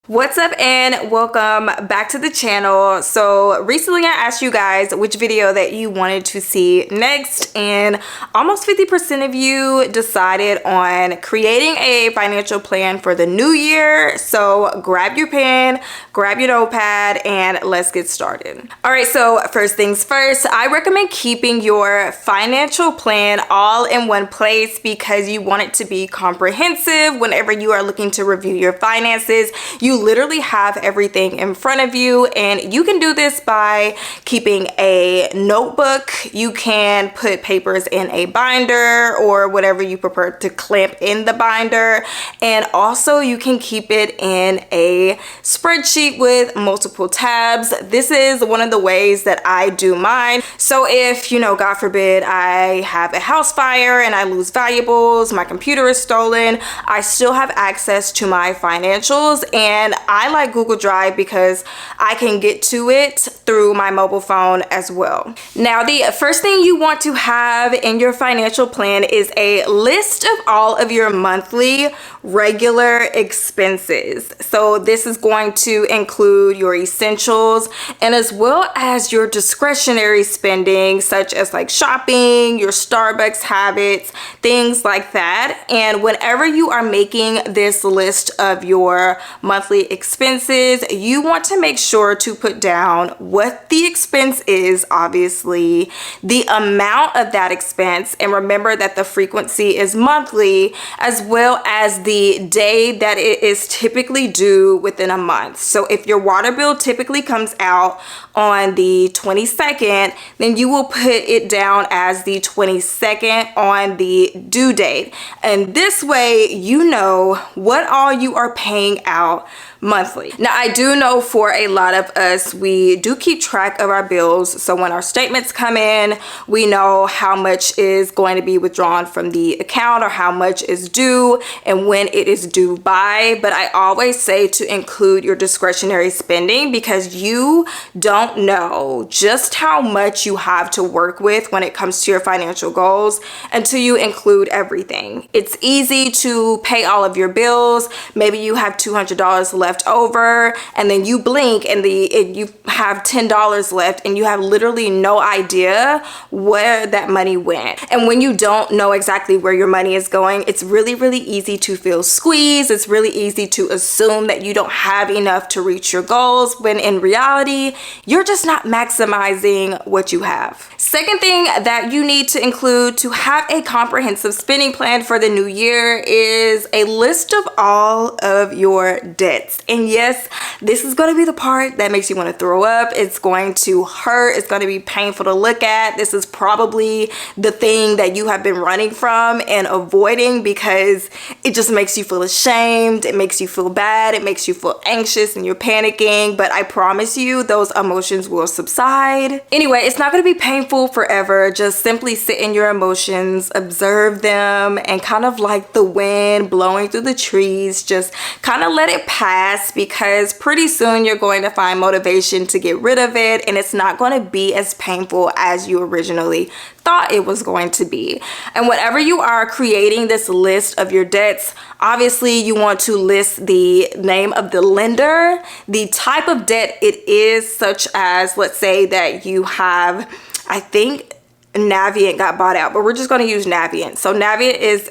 What's up and welcome back to the channel. So recently I asked you guys which video that you wanted to see next, and almost 50% of you decided on creating a financial plan for the new year. So grab your pen, grab your notepad, and let's get started. All right, so first things first, I recommend keeping your financial plan all in one place because you want it to be comprehensive whenever you are looking to review your finances. You literally have everything in front of you, and you can do this by keeping a notebook. You can put papers in a binder or whatever you prefer to clamp in the binder, and also you can keep it in a spreadsheet with multiple tabs. This is one of the ways that I do mine. So if, God forbid, I have a house fire and I lose valuables, my computer is stolen, I still have access to my financials. And I like Google Drive because I can get to it through my mobile phone as well. Now, the first thing you want to have in your financial plan is a list of all of your monthly regular expenses. So this is going to include your essentials and as well as your discretionary spending, such as like shopping, your Starbucks habits, things like that. And whenever you are making this list of your monthly expenses, you want to make sure to put down what the expense is, obviously, the amount of that expense, and remember that the frequency is monthly, as well as the day that it is typically due within a month. So if your water bill typically comes out on the 22nd, then you will put it down as the 22nd on the due date. And this way, you know what all you are paying out monthly. Now, I do know for a lot of us, we do keep track of our bills. So when our statements come in, we know how much is going to be withdrawn from the account or how much is due and when it is due by. But I always say to include your discretionary spending because you don't know just how much you have to work with when it comes to your financial goals until you include everything. It's easy to pay all of your bills. Maybe you have $200 left over, and then you blink and you have $10 left, and you have literally no idea where that money went. And when you don't know exactly where your money is going, it's really, really easy to feel squeezed. It's really easy to assume that you don't have enough to reach your goals, when in reality, you're just not maximizing what you have. Second thing that you need to include to have a comprehensive spending plan for the new year is a list of all of your debts. And yes, this is going to be the part that makes you want to throw up. It's going to hurt. It's going to be painful to look at. This is probably the thing that you have been running from and avoiding because it just makes you feel ashamed. It makes you feel bad. It makes you feel anxious and you're panicking. But I promise you, those emotions will subside. Anyway, it's not going to be painful forever. Just simply sit in your emotions, observe them, and kind of like the wind blowing through the trees, just kind of let it pass, because pretty soon you're going to find motivation to get rid of it, and it's not going to be as painful as you originally thought it was going to be. And whenever you are creating this list of your debts, obviously you want to list the name of the lender, the type of debt it is, such as, let's say that you have, I think Navient got bought out, but we're just going to use Navient. So Navient is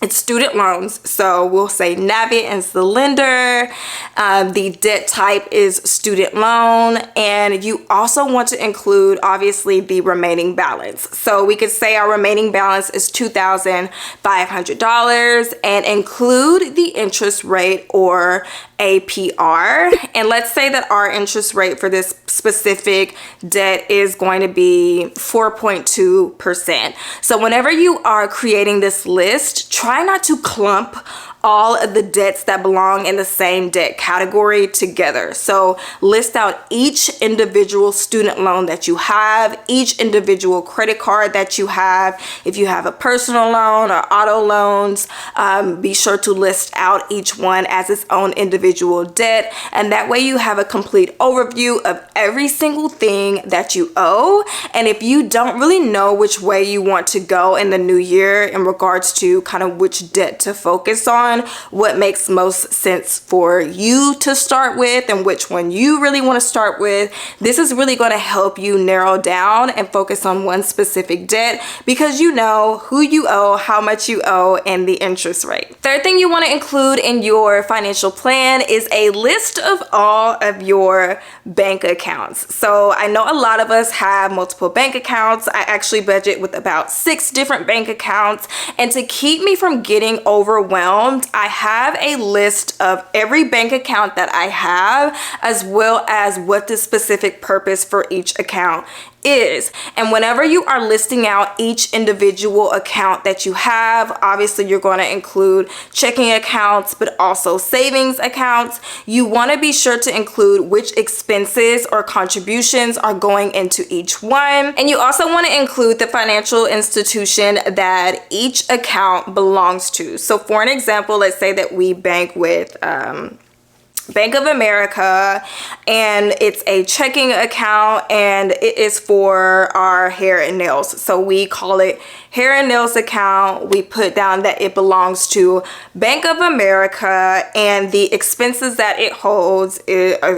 it's student loans. So we'll say Navient is the lender. The debt type is student loan. And you also want to include, obviously, the remaining balance. So we could say our remaining balance is $2,500 and include the interest rate or APR. And let's say that our interest rate for this specific debt is going to be 4.2%. So whenever you are creating this list, try not to clump all of the debts that belong in the same debt category together. So list out each individual student loan that you have, each individual credit card that you have. If you have a personal loan or auto loans, be sure to list out each one as its own individual debt. And that way you have a complete overview of every single thing that you owe. And if you don't really know which way you want to go in the new year in regards to kind of which debt to focus on, on what makes most sense for you to start with and which one you really want to start with. This is really going to help you narrow down and focus on one specific debt because you know who you owe, how much you owe, and the interest rate. Third thing you want to include in your financial plan is a list of all of your bank accounts. So I know a lot of us have multiple bank accounts. I actually budget with about 6 different bank accounts, and to keep me from getting overwhelmed, I have a list of every bank account that I have, as well as what the specific purpose for each account is. And whenever you are listing out each individual account that you have, obviously you're going to include checking accounts, but also savings accounts. You want to be sure to include which expenses or contributions are going into each one. And you also want to include the financial institution that each account belongs to. So for an example, let's say that we bank with Bank of America, and it's a checking account, and it is for our hair and nails. So we call it hair and nails account. We put down that it belongs to Bank of America, and the expenses that it holds,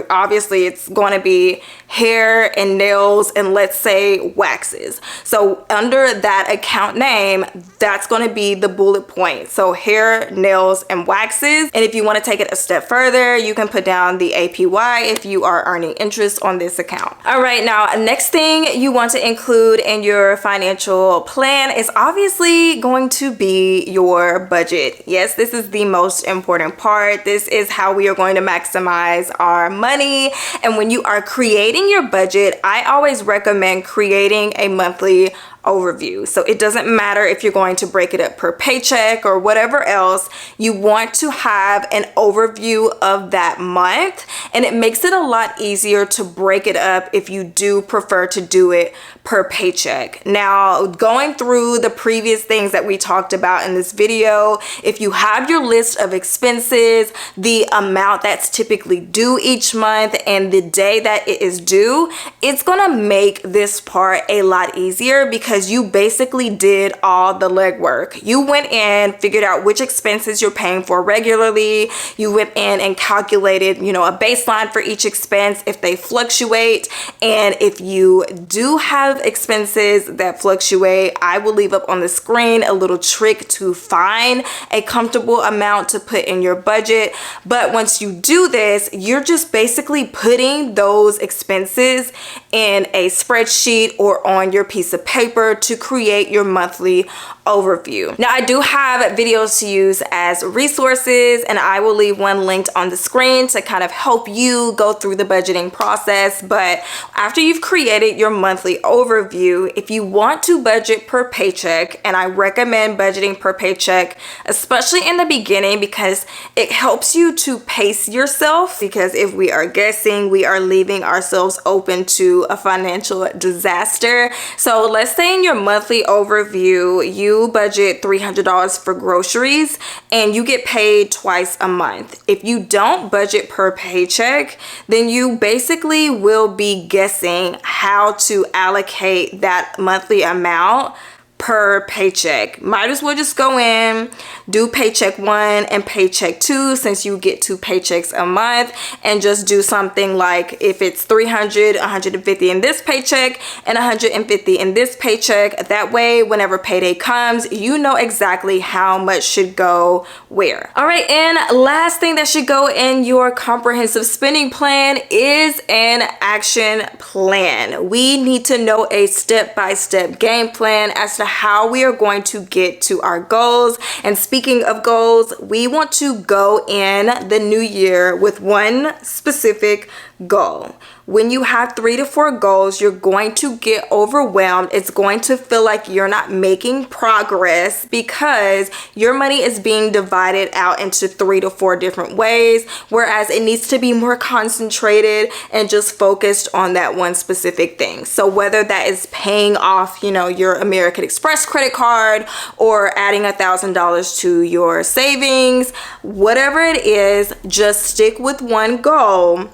obviously it's going to be hair and nails, and let's say waxes. So under that account name, that's going to be the bullet point. So hair, nails, and waxes. And if you want to take it a step further, you can put down the APY if you are earning interest on this account. All right, now next thing you want to include in your financial plan is obviously going to be your budget. Yes, this is the most important part. This is how we are going to maximize our money. And when you are creating your budget, I always recommend creating a monthly overview. So it doesn't matter if you're going to break it up per paycheck or whatever else, you want to have an overview of that month, and it makes it a lot easier to break it up if you do prefer to do it per paycheck. Now, going through the previous things that we talked about in this video, if you have your list of expenses, the amount that's typically due each month, and the day that it is due, it's gonna make this part a lot easier because you basically did all the legwork. You went in, figured out which expenses you're paying for regularly. You went in and calculated, you know, a baseline for each expense if they fluctuate. And if you do have expenses that fluctuate, I will leave up on the screen a little trick to find a comfortable amount to put in your budget. But once you do this, you're just basically putting those expenses in a spreadsheet or on your piece of paper to create your monthly overview. Now, I do have videos to use as resources, and I will leave one linked on the screen to kind of help you go through the budgeting process. But after you've created your monthly overview, if you want to budget per paycheck, and I recommend budgeting per paycheck, especially in the beginning, because it helps you to pace yourself, because if we are guessing, we are leaving ourselves open to a financial disaster. So let's say in your monthly overview, you budget $300 for groceries and you get paid twice a month. If you don't budget per paycheck, then you basically will be guessing how to allocate that monthly amount per paycheck. Might as well just go in, do paycheck 1 and paycheck 2, since you get 2 paychecks a month, and just do something like, if it's 300, 150 in this paycheck and 150 in this paycheck. That way, whenever payday comes, you know exactly how much should go where. All right, and last thing that should go in your comprehensive spending plan is an action plan. We need to know a step-by-step game plan as to how we are going to get to our goals. And speaking of goals, we want to go in the new year with one specific goal. When you have 3 to 4 goals, you're going to get overwhelmed. It's going to feel like you're not making progress because your money is being divided out into 3 to 4 different ways, whereas it needs to be more concentrated and just focused on that one specific thing. So whether that is paying off, you know, your American Express credit card, or adding $1,000 to your savings, whatever it is, just stick with one goal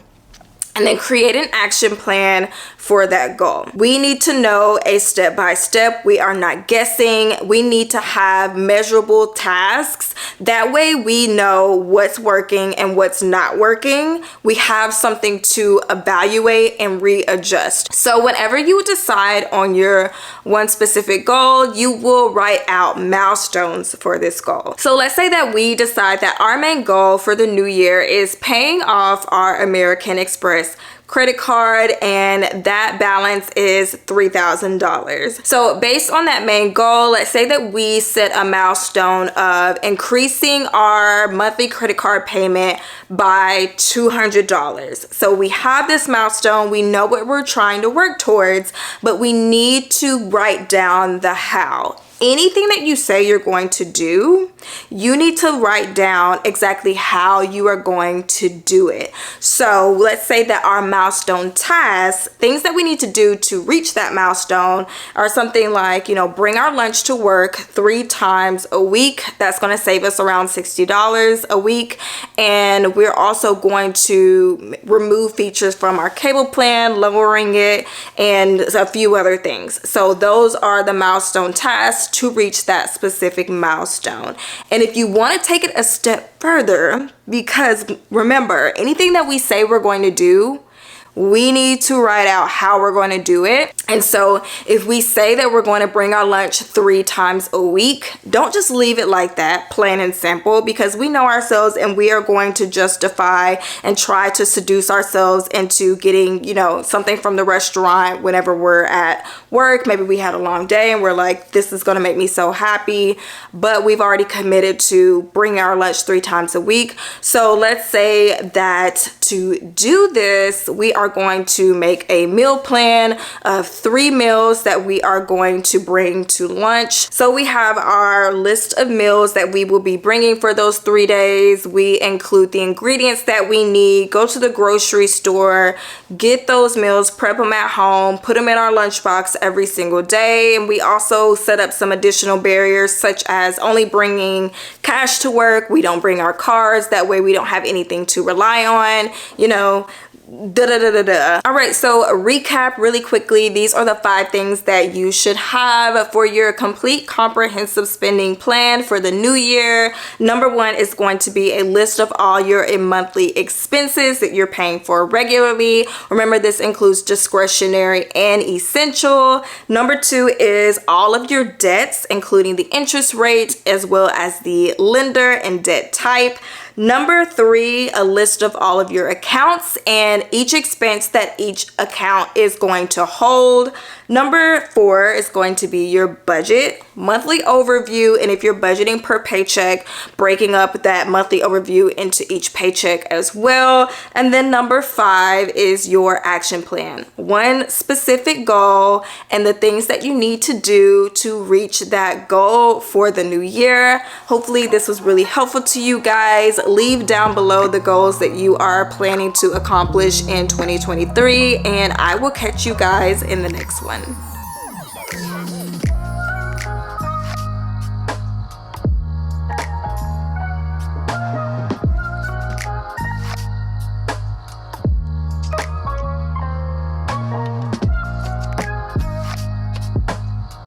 and then create an action plan for that goal. We need to know a step by step. We are not guessing. We need to have measurable tasks That way we know what's working and what's not working. We have something to evaluate and readjust. So whenever you decide on your one specific goal, you will write out milestones for this goal. So let's say that we decide that our main goal for the new year is paying off our American Express credit card, and that balance is $3,000. So based on that main goal, let's say that we set a milestone of increasing our monthly credit card payment by $200. So we have this milestone, we know what we're trying to work towards, but we need to write down the how. Anything that you say you're going to do, you need to write down exactly how you are going to do it. So let's say that our milestone tasks, things that we need to do to reach that milestone, are something like, you know, bring our lunch to work 3 times a week. That's going to save us around $60 a week. And we're also going to remove features from our cable plan, lowering it, and a few other things. So those are the milestone tasks to reach that specific milestone. And if you want to take it a step further, because remember, anything that we say we're going to do, we need to write out how we're going to do it. And so if we say that we're going to bring our lunch 3 times a week, don't just leave it like that, plain and simple, because we know ourselves and we are going to justify and try to seduce ourselves into getting, you know, something from the restaurant whenever we're at work. Maybe we had a long day and we're like, this is going to make me so happy, but we've already committed to bring our lunch 3 times a week. So let's say that to do this, we are going to make a meal plan of 3 meals that we are going to bring to lunch. So we have our list of meals that we will be bringing for those 3 days. We include the ingredients that we need, go to the grocery store, get those meals, prep them at home, put them in our lunchbox every single day. And we also set up some additional barriers, such as only bringing cash to work. We don't bring our cards. That way we don't have anything to rely on, you know. All right, so recap really quickly. These are the 5 things that you should have for your complete comprehensive spending plan for the new year. Number 1 is going to be a list of all your monthly expenses that you're paying for regularly. Remember, this includes discretionary and essential. Number 2 is all of your debts, including the interest rate as well as the lender and debt type. Number 3, a list of all of your accounts and each expense that each account is going to hold. Number 4 is going to be your budget, monthly overview, and if you're budgeting per paycheck, breaking up that monthly overview into each paycheck as well. And then number 5 is your action plan. One specific goal and the things that you need to do to reach that goal for the new year. Hopefully this was really helpful to you guys. Leave down below the goals that you are planning to accomplish in 2023, and I will catch you guys in the next one.